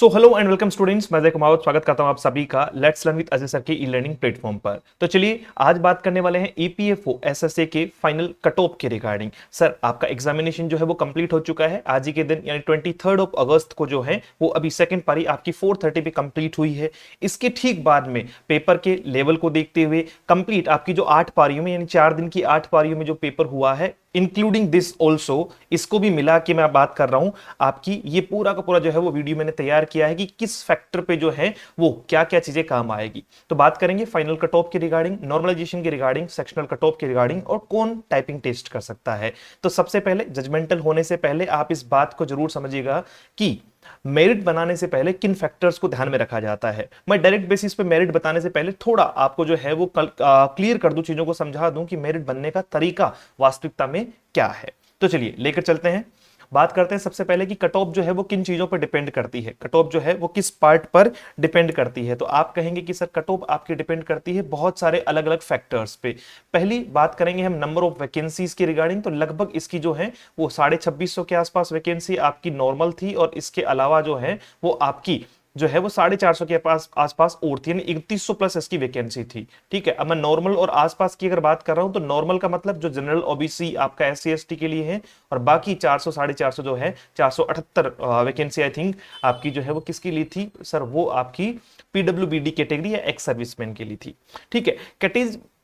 So hello and welcome students, मैं अजय कुमार स्वागत करता हूं आप सभी का let's learn with Ajay sir के ई लर्निंग प्लेटफॉर्म पर। तो चलिए आज बात करने वाले हैं ईपीएफओ एसएसए के फाइनल कट ऑफ के रिगार्डिंग। सर आपका एग्जामिनेशन जो है वो कंप्लीट हो चुका है आज ही के दिन, यानी 23 अगस्त को जो है वो अभी सेकंड पारी आपकी 4:30 पे कंप्लीट हुई है। इसके ठीक बाद में पेपर के लेवल को देखते हुए कंप्लीट आपकी जो 8 पारियों में यानी 4 दिन की 8 पारियों में जो पेपर हुआ है इंक्लूडिंग दिस ऑल्सो, इसको भी मिला के मैं बात कर रहा हूं आपकी, ये पूरा का पूरा जो है वो वीडियो मैंने तैयार किया है कि किस फैक्टर पे जो है वो क्या क्या चीजें काम आएगी। तो बात करेंगे फाइनल कट ऑफ के रिगार्डिंग, नॉर्मलाइजेशन के रिगार्डिंग, सेक्शनल कट ऑफ के रिगार्डिंग और कौन टाइपिंग टेस्ट कर सकता है। तो सबसे पहले जजमेंटल होने से पहले आप इस बात को जरूर समझिएगा कि मेरिट बनाने से पहले किन फैक्टर्स को ध्यान में रखा जाता है। मैं डायरेक्ट बेसिस पे मेरिट बताने से पहले थोड़ा आपको जो है वो क्लियर कर दूं, चीजों को समझा दूं कि मेरिट बनने का तरीका वास्तविकता में क्या है। तो चलिए लेकर चलते हैं, बात करते हैं सबसे पहले कि कट ऑफ जो है वो किन चीजों पर डिपेंड करती है, कट ऑफ जो है वो किस पार्ट पर डिपेंड करती है। तो आप कहेंगे कि सर कट ऑफ आपकी डिपेंड करती है बहुत सारे अलग अलग फैक्टर्स पे। पहली बात करेंगे हम नंबर ऑफ वैकेंसीज की रिगार्डिंग, तो लगभग इसकी जो है वो 2650 के आसपास वैकेंसी आपकी नॉर्मल थी और इसके अलावा जो है वो आपकी जो है वो 450 के पास आसपास और थी, यानी 3100 प्लस इसकी वैकेंसी थी। ठीक है, अब मैं नॉर्मल और आसपास की अगर बात कर रहा हूं तो नॉर्मल का मतलब जो जनरल ओबीसी आपका एससी एसटी के लिए है, और बाकी 400 450 जो है 478 वैकेंसी आई थिंक आपकी जो है वो किसके लिए थी सर, वो आपकी पीडब्ल्यूबीडी कैटेगरी या एक्स सर्विसमैन के लिए थी। ठीक है,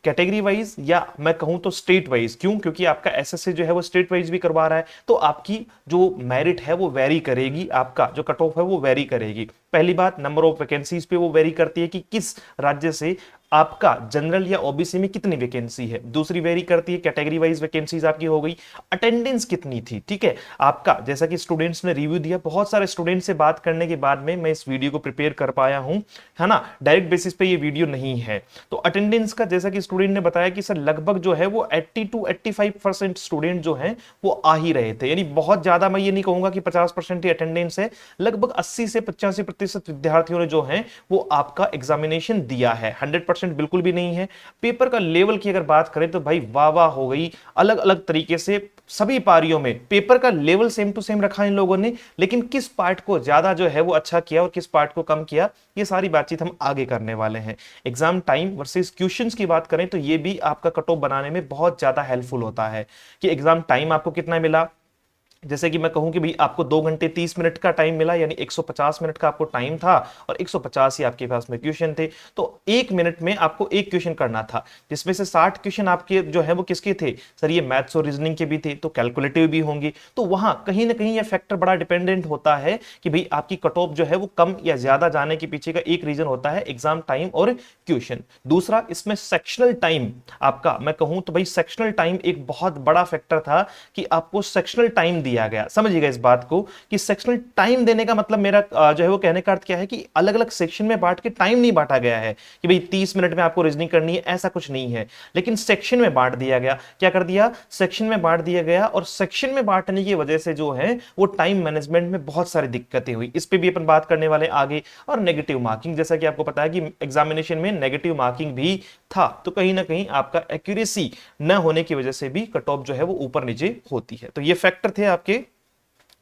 कैटेगरी वाइज या मैं कहूं तो स्टेट वाइज, क्यों, क्योंकि आपका एसएससी जो है वो स्टेट वाइज भी करवा रहा है, तो आपकी जो मेरिट है वो वेरी करेगी, आपका जो कट ऑफ है वो वेरी करेगी। पहली बात नंबर ऑफ वैकेंसीज पे वो वेरी करती है कि किस राज्य से आपका जनरल या ओबीसी में कितनी वैकेंसी है। दूसरी वेरी करती है कैटेगरी वाइज वैकेंसीज आपकी हो गई, अटेंडेंस कितनी थी। ठीक है, आपका जैसा कि स्टूडेंट्स ने रिव्यू दिया, बहुत सारे स्टूडेंट्स से बात करने के बाद में मैं इस वीडियो को प्रिपेयर कर पाया हूं, है ना, डायरेक्ट बेसिस पे ये वीडियो नहीं है। तो अटेंडेंस का जैसा कि स्टूडेंट ने बताया कि सर लगभग जो है वो 80 to 85% स्टूडेंट जो है वो आ ही रहे थे, यानी बहुत ज्यादा मैं ये नहीं कहूंगा कि 50% ही अटेंडेंस है, लगभग 80 से 85% विद्यार्थियों ने जो है वो आपका एग्जामिनेशन दिया है। 100% बिल्कुल भी नहीं है। पेपर का लेवल की अगर बात करें तो भाई वाह वाह हो गई, अलग अलग तरीके से सभी पारियों में पेपर का लेवल सेम टू सेम रखा इन लोगों ने, लेकिन किस पार्ट को ज्यादा जो है वो अच्छा किया और किस पार्ट को कम किया, ये सारी बातचीत हम आगे करने वाले हैं। एग्जाम टाइम वर्सेस क्वेश्चंस की बात करें तो ये भी आपका कट ऑफ बनाने में बहुत ज्यादा हेल्पफुल होता है कि एग्जाम टाइम आपको कितना मिला। जैसे कि मैं कहूं कि भाई आपको 2 घंटे 30 मिनट का टाइम मिला, यानी 150 मिनट का आपको टाइम था और 150 ही आपके पास में क्वेश्चन थे, तो 1 मिनट में आपको एक क्वेश्चन करना था, जिसमें से 60 क्वेश्चन आपके जो है वो किसके थे सर, ये मैथ्स और रीजनिंग के भी थे, तो कैलकुलेटिव भी होंगे। तो वहां कहीं ना कहीं ये फैक्टर बड़ा डिपेंडेंट होता है कि भाई आपकी कट ऑफ जो है वो कम या ज्यादा जाने के पीछे का एक रीजन होता है एग्जाम टाइम और क्वेश्चन। दूसरा इसमें सेक्शनल टाइम आपका, मैं कहूं तो भाई सेक्शनल टाइम एक बहुत बड़ा फैक्टर था कि आपको सेक्शनल टाइम दिया गया। समझिएगा इस बात को कि सेक्शनल टाइम देने का मतलब मेरा जो है वो कहने का अर्थ क्या है कि अलग अलग सेक्शन में बांट के टाइम नहीं बांटा गया है कि भाई 30 मिनट में आपको रीजनिंग करनी है, ऐसा कुछ नहीं है, लेकिन सेक्शन में बांट दिया गया। क्या कर दिया, सेक्शन में बांट दिया गया, और सेक्शन में बांटने की वजह से जो है वो टाइम मैनेजमेंट में बहुत सारी दिक्कतें हुई। इस पे भी अपन बात करने वाले आगे। और नेगेटिव मार्किंग, जैसा कि आपको पता है कि एग्जामिनेशन में नेगेटिव मार्किंग भी था, तो कहीं ना कहीं आपका एक्यूरेसी न होने की वजह से भी कट ऑफ जो है वो ऊपर नीचे होती है। तो ये फैक्टर थे आपके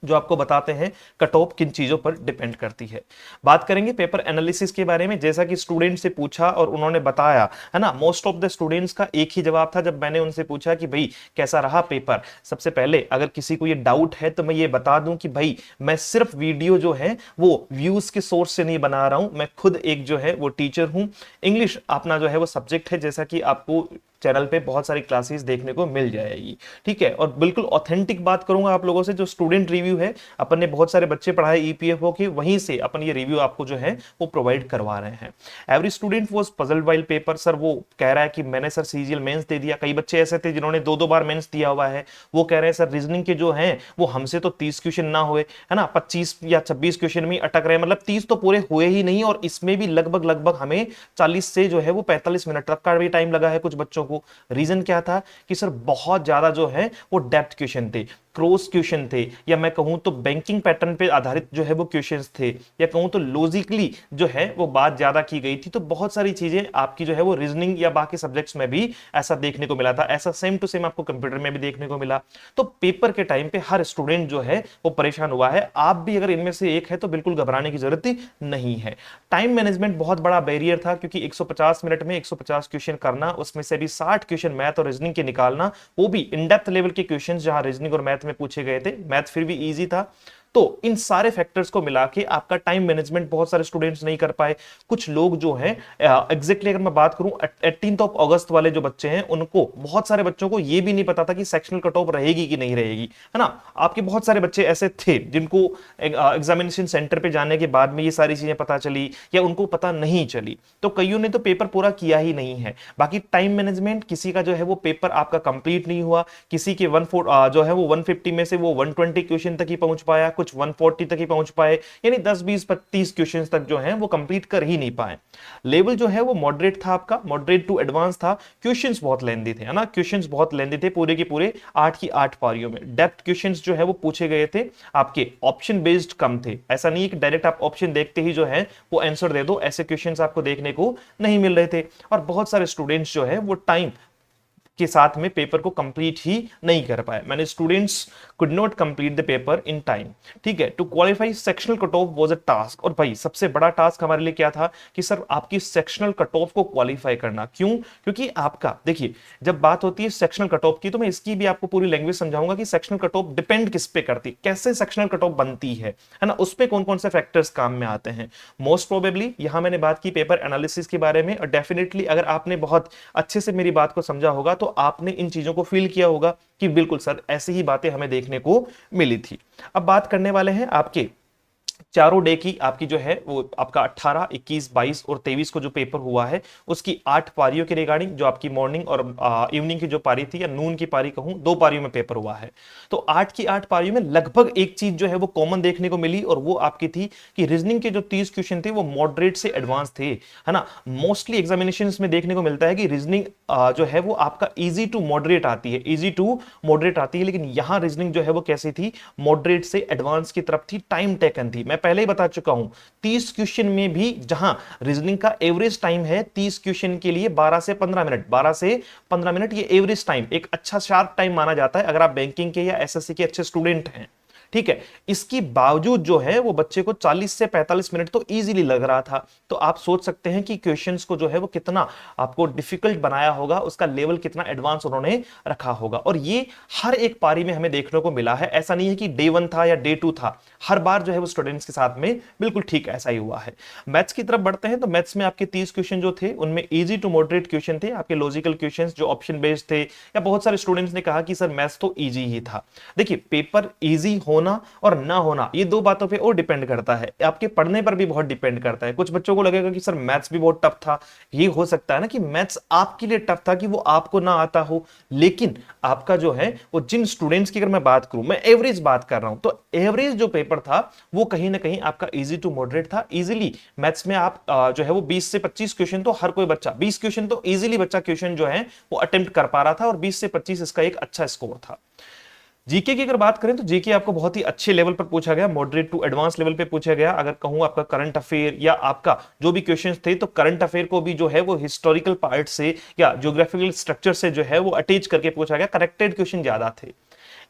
जो आपको बताते हैं कट ऑफ किन चीजों पर डिपेंड करती है। बात करेंगे पेपर एनालिसिस के बारे में, जैसा कि स्टूडेंट से पूछा और उन्होंने बताया, है ना, मोस्ट ऑफ द स्टूडेंट्स का एक ही जवाब था जब मैंने उनसे पूछा कि भाई कैसा रहा पेपर। सबसे पहले अगर किसी को ये डाउट है तो मैं ये बता दूं कि भाई मैं सिर्फ वीडियो जो है वो व्यूज के सोर्स से नहीं बना रहा हूं, मैं खुद एक जो है वो टीचर हूं। इंग्लिश अपना जो है वो सब्जेक्ट है, जैसा कि आपको चैनल पे बहुत सारी क्लासेस देखने को मिल जाएगी। ठीक है, और बिल्कुल ऑथेंटिक बात करूंगा आप लोगों से, जो स्टूडेंट रिव्यू है, अपन ने बहुत सारे बच्चे पढ़ाए ईपीएफओ के, वहीं से अपन ये रिव्यू आपको जो है वो प्रोवाइड करवा रहे हैं। Every student was puzzled while paper, sir वो कह रहा है कि मैंने सर सीजीएल मेंस दे दिया। कई बच्चे ऐसे थे जिन्होंने 2-2 बार मेंस दिया हुआ है, वो कह रहे हैं सर रीजनिंग के जो हैं वो हमसे तो 30 क्वेश्चन ना हुए, है ना, 25 या 26 क्वेश्चन में अटक रहे, मतलब 30 तो पूरे हुए ही नहीं, और इसमें भी लगभग लगभग हमें 40 से जो है वो 45 मिनट तक का भी टाइम लगा है कुछ बच्चों को। रीजन क्या था कि सर बहुत ज्यादा जो है वो डेप्थ क्वेश्चन थे। क्रॉस क्वेश्चन थे, या मैं कहूं तो बैंकिंग पैटर्न पे आधारित जो है वो क्वेश्चंस थे, या कहूं तो लॉजिकली जो है वो बात ज्यादा की गई थी। तो बहुत सारी चीजें आपकी जो है वो रीजनिंग या बाकी सब्जेक्ट्स में भी ऐसा देखने को मिला था। ऐसा सेम टू सेम आपको कंप्यूटर में भी देखने को मिला। तो पेपर के टाइम पे हर स्टूडेंट जो है वो परेशान हुआ है। आप भी अगर इनमें से एक है तो बिल्कुल घबराने की जरूरत नहीं है। टाइम मैनेजमेंट बहुत बड़ा बैरियर था, क्योंकि 150 मिनट में 150 क्वेश्चन करना, उसमें से भी 60 क्वेश्चन मैथ और रीजनिंग के निकालना, वो भी इन डेप्थ लेवल के क्वेश्चंस जहां रीजनिंग और मैथ में पूछे गए थे। मैथ फिर भी इजी था। तो इन सारे फैक्टर्स को मिला के आपका टाइम मैनेजमेंट बहुत सारे स्टूडेंट्स नहीं कर पाए। कुछ लोग जो हैं एग्जैक्टली अगर मैं बात करूं 18 अगस्त वाले जो बच्चे हैं, उनको बहुत सारे बच्चों को यह भी नहीं पता था कि सेक्शनल कट ऑफ रहेगी कि नहीं रहेगी, है ना। आपके बहुत सारे बच्चे ऐसे थे जिनको एग्जामिनेशन सेंटर पे जाने के बाद में ये सारी चीजें पता चली या उनको पता नहीं चली। तो कईयों ने तो पेपर पूरा किया ही नहीं है। बाकी टाइम मैनेजमेंट, किसी का जो है वो पेपर आपका कंप्लीट नहीं हुआ, किसी के जो है वो 150 में से वो 120 क्वेश्चन तक ही पहुंच पाया, कुछ 140 तक ही पहुंच पाए, यानी 10 20 30 क्वेश्चंस तक जो हैं वो कंप्लीट कर ही नहीं पाए। लेवल जो है वो मॉडरेट था, आपका मॉडरेट टू एडवांस था। क्वेश्चंस बहुत लेंथी थे, है ना, क्वेश्चंस बहुत लेंथी थे, पूरे के पूरे 8 की 8 पारियों में। डेप्थ क्वेश्चंस जो है वो पूछे गए थे, आपके ऑप्शन बेस्ड कम थे। ऐसा नहीं है कि डायरेक्ट आप ऑप्शन देखते ही जो है वो आंसर दे दो, ऐसे क्वेश्चंस आपको देखने को नहीं मिल रहे थे। और बहुत सारे स्टूडेंट्स जो है वो टाइम के साथ में पेपर को कंप्लीट ही नहीं कर पाए। मैंने students could not complete the paper in time. ठीक है, to qualify sectional cut off was a task. और भाई सबसे बड़ा टास्क हमारे लिए क्या था कि सर आपकी सेक्शनल कट ऑफ को क्वालिफाई करना। क्यों? क्योंकि आपका देखिए, जब बात होती है सेक्शनल कट ऑफ की, तो मैं इसकी भी आपको पूरी लैंग्वेज समझाऊंगा कि सेक्शनल कट ऑफ डिपेंड किस पे करती है, कैसे सेक्शनल कट ऑफ बनती है ना, उस पे कौन कौन से फैक्टर्स काम में आते हैं। मोस्ट प्रोबेबली यहां मैंने बात की पेपर एनालिसिस के बारे में, और डेफिनेटली अगर आपने बहुत अच्छे से मेरी बात को समझा होगा तो आपने इन चीजों को फील किया होगा कि बिल्कुल सर ऐसी ही बातें हमें देखने को मिली थी। अब बात करने वाले हैं आपके चारों डे की, आपकी जो है वो आपका 18, 21, 22 और 23 को जो पेपर हुआ है उसकी 8 पारियों के रिगार्डिंग, जो आपकी मॉर्निंग और इवनिंग की जो पारी थी या नून की पारी कहूं, 2 पारियों में पेपर हुआ है। तो 8 की 8 पारियों में लगभग एक चीज जो है वो कॉमन देखने को मिली, और वो आपकी थी कि रीजनिंग के जो 30 क्वेश्चन थे वो मॉडरेट से एडवांस थे, है ना। मोस्टली एग्जामिनेशन में देखने को मिलता है कि रीजनिंग जो है वो आपका इजी टू मॉडरेट आती है, इजी टू मॉडरेट आती है, लेकिन यहां रीजनिंग जो है वो कैसी थी, मॉडरेट से एडवांस की तरफ थी, टाइम टेकन थी। मैं पहले ही बता चुका हूं 30 क्वेश्चन में भी जहां रीजनिंग का एवरेज टाइम है 30 क्वेश्चन के लिए 12 से 15 मिनट, 12 से 15 मिनट ये एवरेज टाइम एक अच्छा शार्प टाइम माना जाता है अगर आप बैंकिंग के या एसएससी के अच्छे स्टूडेंट हैं। ठीक है, इसके बावजूद जो है वो बच्चे को 40 से 45 मिनट तो इजीली लग रहा था। तो आप सोच सकते हैं कि क्वेश्चंस को जो है वो कितना आपको डिफिकल्ट बनाया होगा, उसका लेवल कितना एडवांस उन्होंने रखा होगा। और ये हर एक पारी में हमें देखने को मिला है। ऐसा नहीं है कि डे 1 था या डे 2 था, हर बार जो है वो स्टूडेंट्स के साथ में बिल्कुल ठीक ऐसा ही हुआ है। मैथ्स की तरफ बढ़ते हैं तो मैथ्स में आपके 30 क्वेश्चन जो थे उनमें इजी टू मॉडरेट क्वेश्चन थे, आपके लॉजिकल क्वेश्चंस जो ऑप्शन बेस्ड थे, या बहुत सारे स्टूडेंट्स ने कहा कि सर मैथ्स तो इजी ही था। देखिए, पेपर इजी होना और ना होना ये दो बातों पे और डिपेंड करता है, आपके पढ़ने पर भी बहुत डिपेंड करता है। कुछ बच्चों को लगेगा कि सर मैथ्स भी बहुत टफ था, ये हो सकता है ना कि मैथ्स आपके लिए टफ था कि वो आपको ना आता हो, लेकिन आपका जो है वो जिन स्टूडेंट्स की अगर मैं बात करूं, मैं एवरेज बात कर रहा हूं, तो एवरेज जो पेपर था वो कहीं ना कहीं आपका इजी टू मॉडरेट था। इजीली मैथ्स में आप जो है वो 20 से 25 क्वेश्चन तो हर कोई बच्चा 20 क्वेश्चन तो इजीली बच्चा क्वेश्चन जो है वो अटेम्प्ट कर पा रहा था, और 20 से 25 इसका एक अच्छा स्कोर था। जीके की अगर बात करें तो जीके आपको बहुत ही अच्छे लेवल पर पूछा गया, मॉडरेट टू एडवांस लेवल पे पूछा गया। अगर कहूं आपका करंट अफेयर या आपका जो भी क्वेश्चंस थे, तो करंट अफेयर को भी जो है वो हिस्टोरिकल पार्ट से या ज्योग्राफिकल स्ट्रक्चर से जो है वो अटैच करके पूछा गया, करेक्टेड क्वेश्चन ज्यादा थे।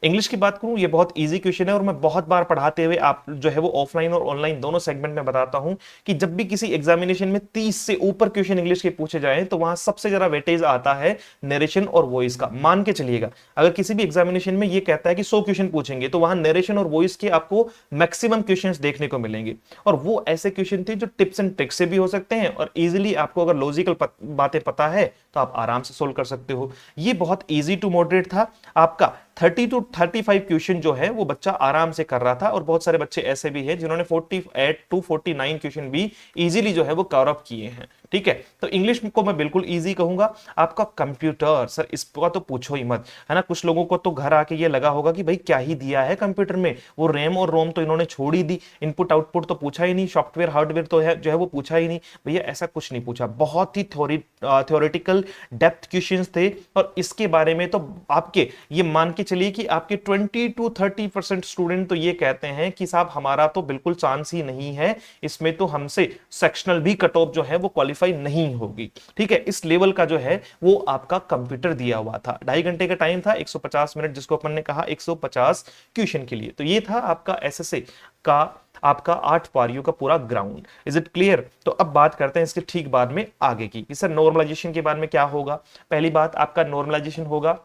इंग्लिश की बात करूं, ये बहुत इजी क्वेश्चन है, और मैं बहुत बार पढ़ाते हुए आप जो है वो ऑफलाइन और ऑनलाइन दोनों सेगमेंट में बताता हूं कि जब भी किसी एग्जामिनेशन में 30 से ऊपर क्वेश्चन इंग्लिश के पूछे जाए तो वहां सबसे ज्यादा वेटेज आता है नरेशन और वॉइस का। मान के चलिएगा, अगर किसी भी एग्जामिनेशन में ये कहता है कि 100 क्वेश्चन पूछेंगे, तो वहां नरेशन और वॉइस के आपको मैक्सिमम क्वेश्चन देखने को मिलेंगे। और वो ऐसे क्वेश्चन थे जो टिप्स एंड ट्रिक्स से भी हो सकते हैं, और इजिली आपको अगर लॉजिकल बातें पता है तो आप आराम से सोल्व कर सकते हो। ये बहुत इजी टू मॉडरेट था। आपका 30 टू 35 क्वेश्चन जो है वो बच्चा आराम से कर रहा था, और बहुत सारे बच्चे ऐसे भी हैं जिन्होंने 48 टू 49 क्वेश्चन भी इजीली जो है वो कवर अप किए हैं। ठीक है। तो इंग्लिश को मैं बिल्कुल इजी कहूंगा। आपका कंप्यूटर, सर इसका तो पूछो ही मत, है ना। कुछ लोगों को तो घर आके ये लगा होगा कि भाई क्या ही दिया है कंप्यूटर में, वो रैम और रोम तो इन्होंने छोड़ ही दी, इनपुट आउटपुट तो पूछा ही नहीं, सॉफ्टवेयर हार्डवेयर तो है जो है वो पूछा ही नहीं। भैया ऐसा कुछ नहीं पूछा, बहुत ही थ्योरेटिकल डेप्थ क्वेश्चंस थे। और इसके बारे में तो आपके ये मान के चलिए कि आपके 20 to 30% स्टूडेंट तो ये कहते हैं कि साहब हमारा तो बिल्कुल चांस ही नहीं है, इसमें तो हमसे सेक्शनल भी कट ऑफ जो है वो क्वालिफाई नहीं होगी। ठीक है, इस लेवल का जो है वो आपका कंप्यूटर दिया हुआ था। 2.5 घंटे का टाइम था, 150 मिनट जिसको अपन ने कहा 150 क्वेश्चन के लिए। तो ये था आपका एसएसए का आपका 8 पारियों का पूरा ग्राउंड। Is it clear? तो अब बात करते हैं इसके ठीक बाद में आगे की कि सर नॉर्मलाइजेशन के बाद में क्या होगा। पहली बात आपका नॉर्मलाइजेशन होगा,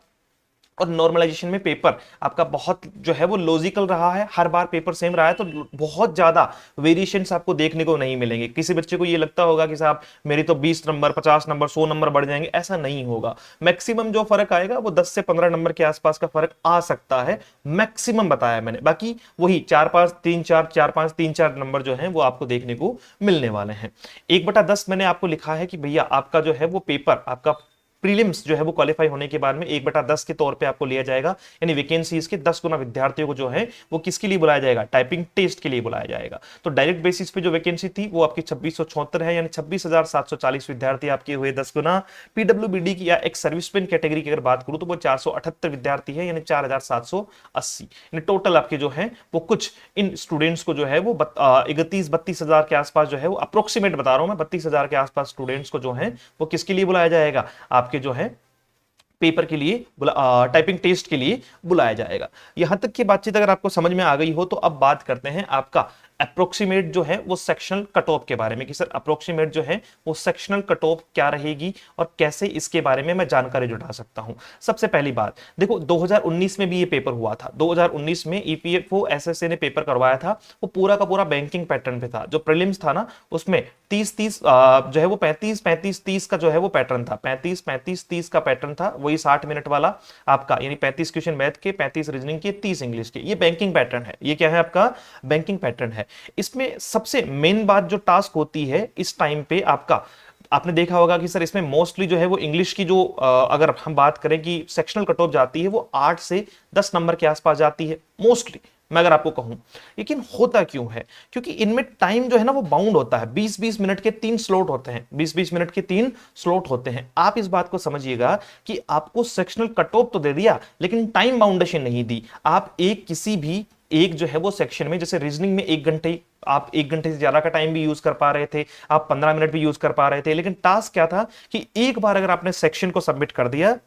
और नॉर्मलाइजेशन में पेपर आपका बहुत जो है वो लॉजिकल रहा है, हर बार पेपर सेम रहा है, तो बहुत ज्यादा वेरिएशंस आपको देखने को नहीं मिलेंगे। किसी बच्चे को ये लगता होगा कि साहब मेरी तो 20 नंबर 50 नंबर 100 नंबर बढ़ जाएंगे, ऐसा नहीं होगा। मैक्सिमम जो फर्क आएगा वो 10 से 15 नंबर के आसपास का फर्क आ सकता है, मैक्सिमम बताया मैंने। बाकी वही 4-5-3-4 4-5-3-4 नंबर जो है वो आपको देखने को मिलने वाले हैं। 1/10 मैंने आपको लिखा है कि भैया आपका जो है वो पेपर आपका प्रीलिम्स जो है वो क्वालिफाई होने के बाद में 1/10 के तौर पे आपको लिया जाएगा, यानी वैकेंसीज के 10 गुना विद्यार्थियों को जो है वो किसके लिए बुलाया जाएगा, टाइपिंग टेस्ट के लिए बुलाया जाएगा। तो डायरेक्ट बेसिस पे जो वैकेंसी थी वो आपकी 2674 है, यानी 26,740 विद्यार्थी आपके हुए 10 गुना। पीडब्ल्यूबीडी की या एक सर्विसमैन कैटेगरी की अगर बात करूं तो वो 478 विद्यार्थी है, यानी 4,780, यानी टोटल आपके जो है वो कुछ इन स्टूडेंट्स को जो है वो 31-32 हजार के आसपास जो है वो अप्रोक्सीमेट बता रहा हूं मैं, 32,000 के आसपास स्टूडेंट्स को जो है वो किसके लिए बुलाया जाएगा, आपके जो है पेपर के लिए टाइपिंग टेस्ट के लिए बुलाया जाएगा। यहां तक की बातचीत अगर आपको समझ में आ गई हो तो अब बात करते हैं आपका अप्रोक्सीमेट जो है वो सेक्शनल कट ऑफ के बारे में कि सर अप्रोक्सीमेट जो है वो सेक्शनल कट ऑफ क्या रहेगी और कैसे इसके बारे में मैं जानकारी जुटा सकता हूं। सबसे पहली बात देखो, 2019 में भी ये पेपर हुआ था। 2019 में ईपीएफओ एसएसए ने पेपर करवाया था, वो पूरा का पूरा बैंकिंग पैटर्न पे था। जो प्रीलिम्स था ना उसमें 30-30 जो है वो 35-35-30 का जो है वो पैटर्न था, 35-35-30 का पैटर्न था, वही 60 मिनट वाला आपका, यानी 35 क्वेश्चन मैथ के, 35 रीजनिंग के, 30 इंग्लिश के। ये बैंकिंग पैटर्न है, ये क्या है आपका बैंकिंग पैटर्न है। इसमें सबसे मेन बात जो टास्क होती है इस टाइम पे आपका, आपने देखा होगा कि सर इसमें मोस्टली जो है वो इंग्लिश की जो अगर हम बात करें कि सेक्शनल कट ऑफ जाती है वो 8 से 10 नंबर के आसपास जाती है मोस्टली, मैं अगर आपको कहूं। लेकिन होता क्यों है, क्योंकि इनमें टाइम जो है ना वो बाउंड होता है, 20-20 मिनट के 3 स्लॉट होते हैं, 20-20 मिनट के 3 स्लॉट होते हैं। आप इस बात को समझिएगा कि आपको सेक्शनल कट ऑफ तो दे दिया लेकिन टाइम बाउंडेशन नहीं दी। आप एक किसी भी एक जो है वो सेक्शन में, जैसे रीजनिंग में 1 घंटे, आप 1 घंटे से ज्यादा का टाइम भी यूज कर पा रहे थे, आप 15 मिनट भी यूज कर पा रहे थे, लेकिन टास्क क्या था कि एक बार अगर आपने सेक्शन को सबमिट कर दिया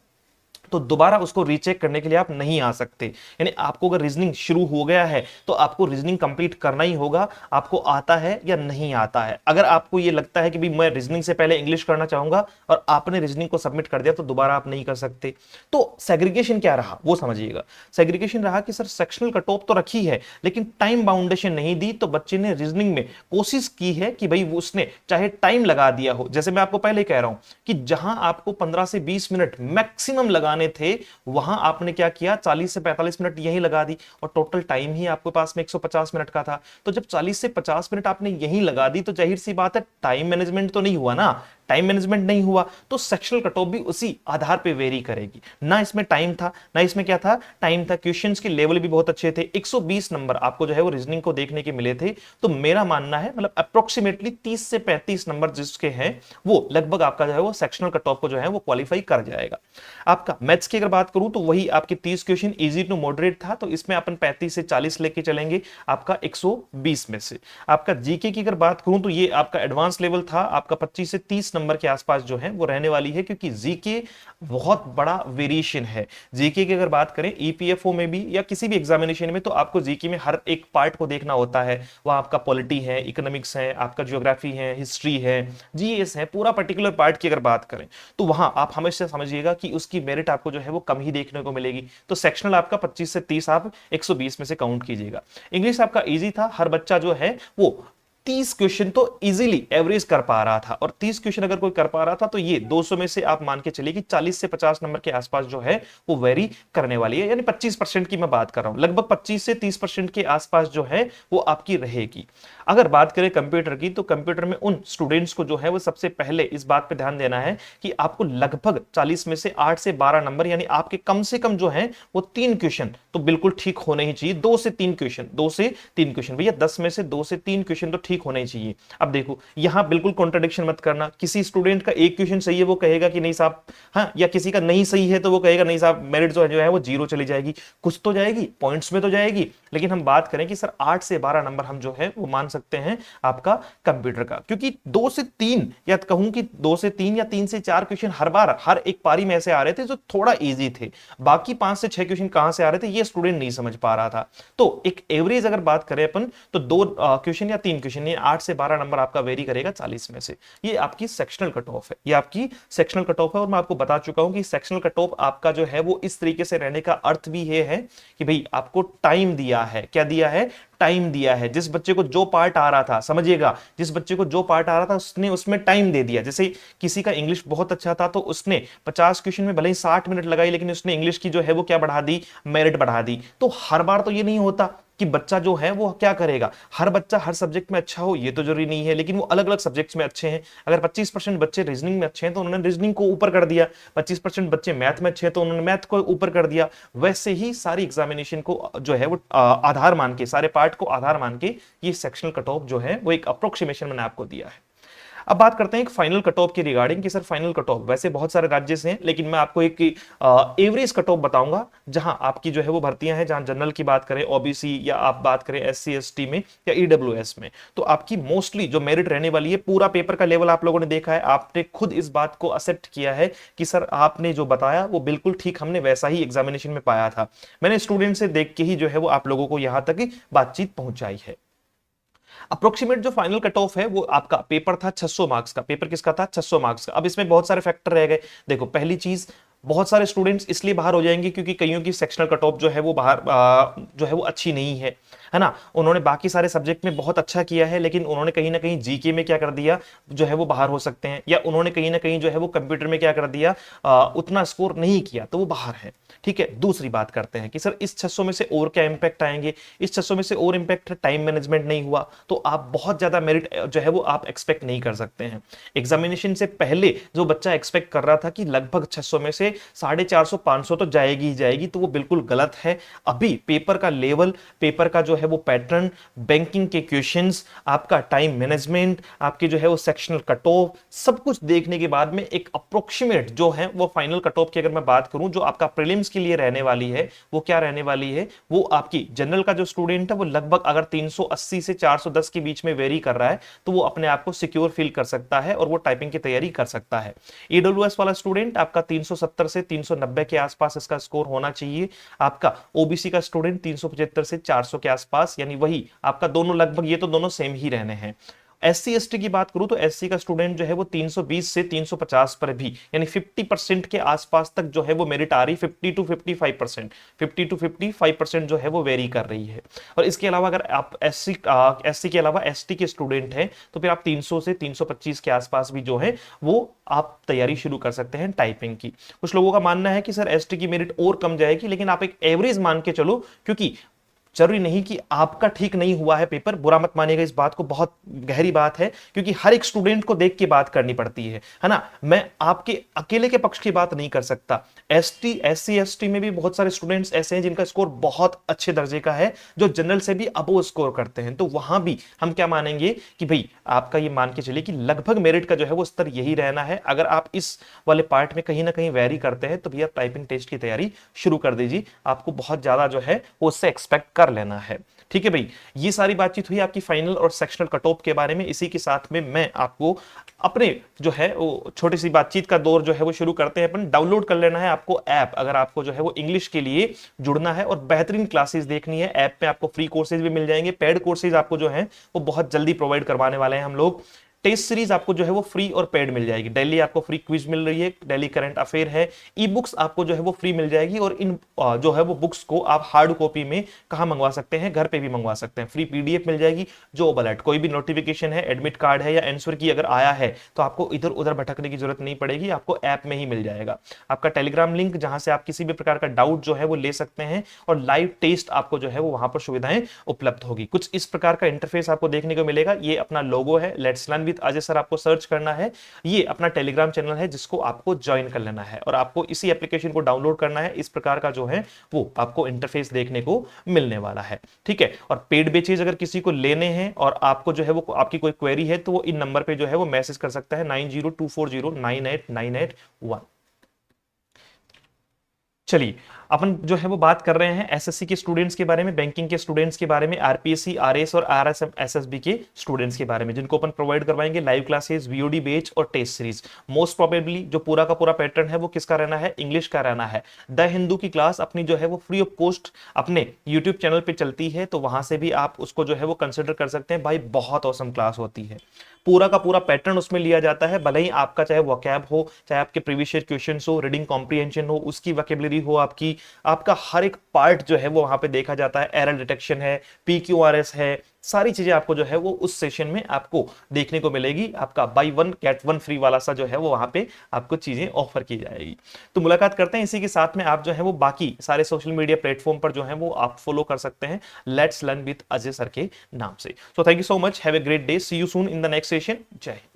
तो दोबारा उसको रीचेक करने के लिए आप नहीं आ सकते। यानी आपको अगर रीजनिंग शुरू हो गया है तो आपको रीजनिंग कंप्लीट करना ही होगा, आपको आता है या नहीं आता है। अगर आपको ये लगता है कि भी मैं रीजनिंग से पहले इंग्लिश करना चाहूंगा और आपने रीजनिंग को सबमिट कर दिया तो दोबारा आप नहीं कर सकते। तो सेग्रीगेशन क्या रहा वो समझिएगा। सेग्रीगेशन रहा कि सर सेक्शनल कट ऑफ तो रखी है लेकिन टाइम बाउंडेशन नहीं दी, तो बच्चे ने रीजनिंग में कोशिश की है कि भाई उसने चाहे टाइम लगा दिया हो, जैसे मैं आपको पहले कह रहा हूं कि जहां आपको 15 से 20 मिनट मैक्सिमम लगाने थे वहां आपने क्या किया, 40 से 45 मिनट यहीं लगा दी, और टोटल टाइम ही आपके पास में 150 मिनट का था। तो जब 40 से 50 मिनट आपने यहीं लगा दी तो जाहिर सी बात है टाइम मैनेजमेंट तो नहीं हुआ ना। टाइम मैनेजमेंट नहीं हुआ तो सेक्शनल कट ऑफ भी उसी आधार पे वेरी करेगी। ना इसमें टाइम था ना इसमें क्या था, टाइम था। क्वेश्चंस के लेवल भी बहुत अच्छे थे, 120 नंबर आपको जो है वो रीजनिंग को देखने के मिले थे। तो मेरा मानना है मतलब अप्रोक्सीमेटली 30 से 35 नंबर जिसके हैं वो लगभग आपका जो है वो सेक्शनल कट ऑफ को जो है वो क्वालिफाई कर जाएगा। आपका मैथ्स की अगर बात करूं तो वही आपके 30 क्वेश्चन इजी टू मॉडरेट था, तो इसमें अपन 35 से 40 लेके चलेंगे आपका 120 में से। आपका जीके की अगर बात करूं तो ये आपका एडवांस लेवल था, आपका 25 से 30 नंबर के आसपास जो है वो रहने वाली है, क्योंकि जीके बहुत बड़ा वेरिएशन है। जीके की अगर बात करें ईपीएफओ में भी या किसी भी एग्जामिनेशन में तो आपको जीके में हर एक पार्ट को देखना होता है। वह आपका पॉलिटी है, इकोनॉमिक्स है, आपका ज्योग्राफी है, हिस्ट्री है, जीएस है, पूरा पर्टिकुलर पार्ट की अगर बात करें तो वहां आप हमेशा समझिएगा कि उसकी मेरिट आपको जो है वो कम ही देखने को मिलेगी। तो सेक्शनल आपका 25 से 30 आप 120 में से काउंट कीजिएगा। इंग्लिश आपका इजी था, हर बच्चा जो है वो 30 क्वेश्चन तो इजीली एवरेज कर पा रहा था, और 30 क्वेश्चन अगर कोई कर पा रहा था तो ये 200 में से आप मान के चलिए कि 40 से 50 नंबर के आसपास जो है वो वेरी करने वाली है, यानी 25% की मैं बात कर रहा हूं, लगभग 25 से 30% के आसपास जो है वो आपकी रहेगी। अगर बात करें कंप्यूटर की, तो कंप्यूटर में उन स्टूडेंट्स को जो है वो सबसे पहले इस बात पे ध्यान देना है कि आपको लगभग 40 में से 8 से 12 नंबर, यानी आपके कम से कम जो है वो 3 क्वेश्चन तो बिल्कुल ठीक होने ही चाहिए। 2 से 3 क्वेश्चन, 2 से 3 क्वेश्चन भैया, 10 में से 2 से 3 क्वेश्चन तो ठीक होने ही चाहिए। अब देखो यहां बिल्कुल कॉन्ट्रडिक्शन मत करना, किसी स्टूडेंट का एक क्वेश्चन सही है वो कहेगा कि नहीं साहब, हाँ, या किसी का नहीं सही है तो वो कहेगा नहीं साहब मेरिट जो है वो 0 चली जाएगी। कुछ तो जाएगी, पॉइंट्स में तो जाएगी, लेकिन हम बात करें कि सर 8 से 12 नंबर हम जो है वो मान सकते हैं आपका कंप्यूटर का, क्योंकि 2 से 3 या कहूं कि 2 से 3 या 3 से 4 क्वेश्चन हर बार हर एक पारी में ऐसे आ रहे थे जो थोड़ा इजी थे, बाकी 5 से 6 क्वेश्चन कहां से आ रहे थे ये स्टूडेंट नहीं समझ पा रहा था। तो एक एवरेज अगर बात करें अपन तो 2 क्वेश्चन या 3 क्वेश्चन, 8 से 12 नंबर आपका वेरी करेगा 40 में से। ये आपकी सेक्शनल कट ऑफ है, ये आपकी सेक्शनल कट ऑफ है, और मैं आपको बता चुका हूं कि सेक्शनल कट ऑफ आपका जो है वो इस तरीके से रहने का अर्थ भी ये है कि भाई आपको टाइम दिया है। क्या दिया है? टाइम दिया है। जिस बच्चे को जो पार्ट आ रहा था, समझिएगा, जिस बच्चे को जो पार्ट आ रहा था उसने उसमें टाइम दे दिया। जैसे किसी का इंग्लिश बहुत अच्छा था तो उसने 50 क्वेश्चन में भले ही 60 मिनट लगाई, लेकिन उसने इंग्लिश की जो है वो क्या बढ़ा दी, मेरिट बढ़ा दी। तो हर बार तो ये नहीं होता कि बच्चा जो है वो क्या करेगा, हर बच्चा हर सब्जेक्ट में अच्छा हो, ये तो जरूरी नहीं है, लेकिन वो अलग अलग सब्जेक्ट्स में अच्छे हैं। अगर 25% बच्चे रीजनिंग में अच्छे हैं तो उन्होंने रीजनिंग को ऊपर कर दिया, 25% बच्चे मैथ में अच्छे हैं तो उन्होंने मैथ को ऊपर कर दिया। वैसे ही सारी एग्जामिनेशन को जो है वो आधार मान के, सारे पार्ट को आधार मान के ये सेक्शनल कट ऑफ जो है वो एक अप्रोक्सीमेशन मैंने आपको दिया है। अब बात करते हैं एक फाइनल कट ऑफ की रिगार्डिंग कि सर फाइनल कट ऑफ वैसे बहुत सारे राज्य से हैं, लेकिन मैं आपको एक एवरेज कट ऑफ बताऊंगा जहां आपकी जो है वो भर्तियां हैं, जहां जनरल की बात करें, ओबीसी, या आप बात करें एससी एसटी में या ईडब्ल्यूएस में, तो आपकी मोस्टली जो मेरिट रहने वाली है, पूरा पेपर का लेवल आप लोगों ने देखा है, आपने खुद इस बात को एक्सेप्ट किया है कि सर आपने जो बताया वो बिल्कुल ठीक, हमने वैसा ही एग्जामिनेशन में पाया था। मैंने स्टूडेंट से देख के ही जो है वो आप लोगों को यहां तक बातचीत पहुंचाई है। अप्रोक्सीमेट जो फाइनल कट ऑफ है वो आपका पेपर था 600 मार्क्स का, पेपर किसका था? 600 मार्क्स का। अब इसमें बहुत सारे फैक्टर रह गए। देखो पहली चीज, बहुत सारे स्टूडेंट्स इसलिए बाहर हो जाएंगे क्योंकि कईयों की सेक्शनल कट ऑफ जो है वो बाहर जो है वो अच्छी नहीं है ना। उन्होंने बाकी सारे सब्जेक्ट में बहुत अच्छा किया है, लेकिन उन्होंने कहीं ना कहीं जीके में क्या कर दिया, जो है वो बाहर हो सकते हैं, या उन्होंने कहीं ना कहीं जो है वो कंप्यूटर में क्या कर दिया, उतना स्कोर नहीं किया, तो वो बाहर है। ठीक है, दूसरी बात करते हैं कि सर इस 600 में से और क्या इंपैक्ट आएंगे। इस 600 में से और इंपैक्ट है टाइम मैनेजमेंट नहीं हुआ, तो आप बहुत ज्यादा मेरिट जो है वो आप एक्सपेक्ट नहीं कर सकते हैं। एग्जामिनेशन से पहले जो बच्चा एक्सपेक्ट कर रहा था कि लगभग 600 में से 450 500 तो जाएगी ही जाएगी, तो वो बिल्कुल गलत है। अभी पेपर का लेवल, पेपर का जो है वो पैटर्न, बैंकिंग के क्वेश्चंस, आपका टाइम मैनेजमेंट, आपके जो है वो सेक्शनल कट ऑफ, सब कुछ देखने के बाद में एक अप्रोक्सीमेट जो है वो फाइनल कट ऑफ की अगर मैं बात करूं जो आपका प्रीलिम्स के लिए रहने वाली है, वो क्या रहने वाली है, वो आपकी जनरल का जो स्टूडेंट है वो लगभग अगर 380 से 410 के बीच में वेरी कर रहा है तो वो अपने आप को सिक्योर फील कर सकता है और वो टाइपिंग की तैयारी कर सकता है। ईडब्ल्यूएस वाला स्टूडेंट आपका 370 से 390 के आसपास इसका स्कोर होना चाहिए। आपका ओबीसी का स्टूडेंट 375 से 400 के आसपास, यानी वही आपका दोनों लगभग, ये तो दोनों सेम ही रहने हैं। एससी एसटी की बात करूं तो एससी का स्टूडेंट जो है वो 320 से 350 पर भी, यानी 50% के आसपास तक जो है वो मेरिट आ रही, 50 टू 55%, 50 टू 55% जो है वो वेरी कर रही है। और इसके अलावा अगर आप एससी के अलावा एसटी के स्टूडेंट हैं तो फिर आप 300 से 325 के आसपास भी जो है वो आप तैयारी शुरू कर सकते हैं टाइपिंग की। कुछ लोगों का मानना है कि सर एसटी की मेरिट और कम जाएगी, लेकिन आप एक एवरेज मान के चलो, क्योंकि जरूरी नहीं कि आपका ठीक नहीं हुआ है पेपर, बुरा मत मानिएगा इस बात को, बहुत गहरी बात है, क्योंकि हर एक स्टूडेंट को देख के बात करनी पड़ती है ना। मैं आपके अकेले के पक्ष की बात नहीं कर सकता। एसटी एससी एसटी में भी बहुत सारे स्टूडेंट्स ऐसे हैं जिनका स्कोर बहुत अच्छे दर्जे का है, जो जनरल से भी अबोव स्कोर करते हैं, तो वहां भी हम क्या मानेंगे कि भाई आपका ये मान के चलिए कि लगभग मेरिट का जो है वो स्तर यही रहना है। अगर आप इस वाले पार्ट में कहीं ना कहीं वेरी करते हैं तो भैया टाइपिंग टेस्ट की तैयारी शुरू कर दीजिए, आपको बहुत ज्यादा जो है वो उससे एक्सपेक्ट कर लेना है। ठीक है भाई, ये सारी बातचीत हुई आपकी फाइनल और सेक्शनल कट ऑफ के बारे में। इसी के साथ में मैं आपको अपने जो है वो छोटी सी बातचीत का दौर जो है वो शुरू करते हैं। अपन डाउनलोड कर लेना है आपको ऐप, अगर आपको जो है वो इंग्लिश के लिए जुड़ना है और बेहतरीन क्लासेस देखनी है, ऐप पे आपको फ्री कोर्सेज भी मिल जाएंगे, पेड कोर्सेज आपको जो है वो बहुत जल्दी प्रोवाइड करवाने वाले हैं हम लोग। टेस्ट सीरीज आपको जो है वो फ्री और पेड मिल जाएगी। डेली आपको फ्री क्विज मिल रही है, डेली करंट अफेयर है, ई बुक्स आपको जो है वो फ्री मिल जाएगी। और इन जो है वो बुक्स को आप हार्ड कॉपी में कहां मंगवा सकते हैं, घर पे भी मंगवा सकते हैं। फ्री पीडीएफ मिल जाएगी। जो अलर्ट कोई भी नोटिफिकेशन है, एडमिट कार्ड है या आंसर की अगर आया है तो आपको इधर उधर भटकने की जरूरत नहीं पड़ेगी, आपको ऐप में ही मिल जाएगा। आपका टेलीग्राम लिंक जहां से आप किसी भी प्रकार का डाउट जो है वो ले सकते हैं, और लाइव टेस्ट आपको जो है वो वहां पर सुविधाएं उपलब्ध होगी। कुछ इस प्रकार का इंटरफेस आपको देखने को मिलेगा। ये अपना लोगो है, let's learn with Ajay sir, आपको सर्च करना है। ये अपना टेलीग्राम चैनल है जिसको आपको ज्वाइन कर लेना है, और आपको इसी एप्लीकेशन को डाउनलोड करना है। इस प्रकार का जो है वो आपको इंटरफेस देखने को मिलने वाला है, ठीक है। और पेड बैचेज अगर किसी को लेने हैं और आपको जो है वो आपकी कोई क्वेरी है तो वो इन नंबर पे जो है वो मैसेज कर सकता है 9024098981। चलिए, अपन जो है वो बात कर रहे हैं एसएससी के स्टूडेंट्स के बारे में, बैंकिंग के स्टूडेंट्स के बारे में, आरपीएससी, आरएस और आरएसएम एसएसबी के स्टूडेंट्स के बारे में, जिनको अपन प्रोवाइड करवाएंगे लाइव क्लासेस, वीओडी बैच और टेस्ट सीरीज। मोस्ट प्रोबेबली जो पूरा का पूरा पैटर्न है वो किसका रहना है, इंग्लिश का रहना है। द हिंदू की क्लास अपनी जो है वो फ्री ऑफ कॉस्ट अपने यूट्यूब चैनल पे चलती है, तो वहां से भी आप उसको जो है वो कंसिडर कर सकते हैं। भाई बहुत औसम क्लास होती है, पूरा का पूरा पैटर्न उसमें लिया जाता है। भले ही आपका चाहे वोकैब हो, चाहे आपके प्रीवियस ईयर क्वेश्चंस हो, रीडिंग कॉम्प्रिहेंशन हो, उसकी वोकैबुलरी हो, आपका हर एक पार्ट जो है वो वहां पे देखा जाता है। एरर डिटेक्शन है, पीक्यूआरएस है, सारी चीजें आपको जो है वो उस सेशन में आपको देखने को मिलेगी। आपका by one get one free वाला सा जो है वो वहां पे आपको चीजें ऑफर की जाएगी। तो मुलाकात करते हैं इसी के साथ में। आप जो है वो बाकी सारे सोशल मीडिया प्लेटफॉर्म पर जो है वो आप फॉलो कर सकते हैं, let's learn with Ajay sir के नाम से। So thank you so much, have a great day, see you soon in the next session. जय हिंद।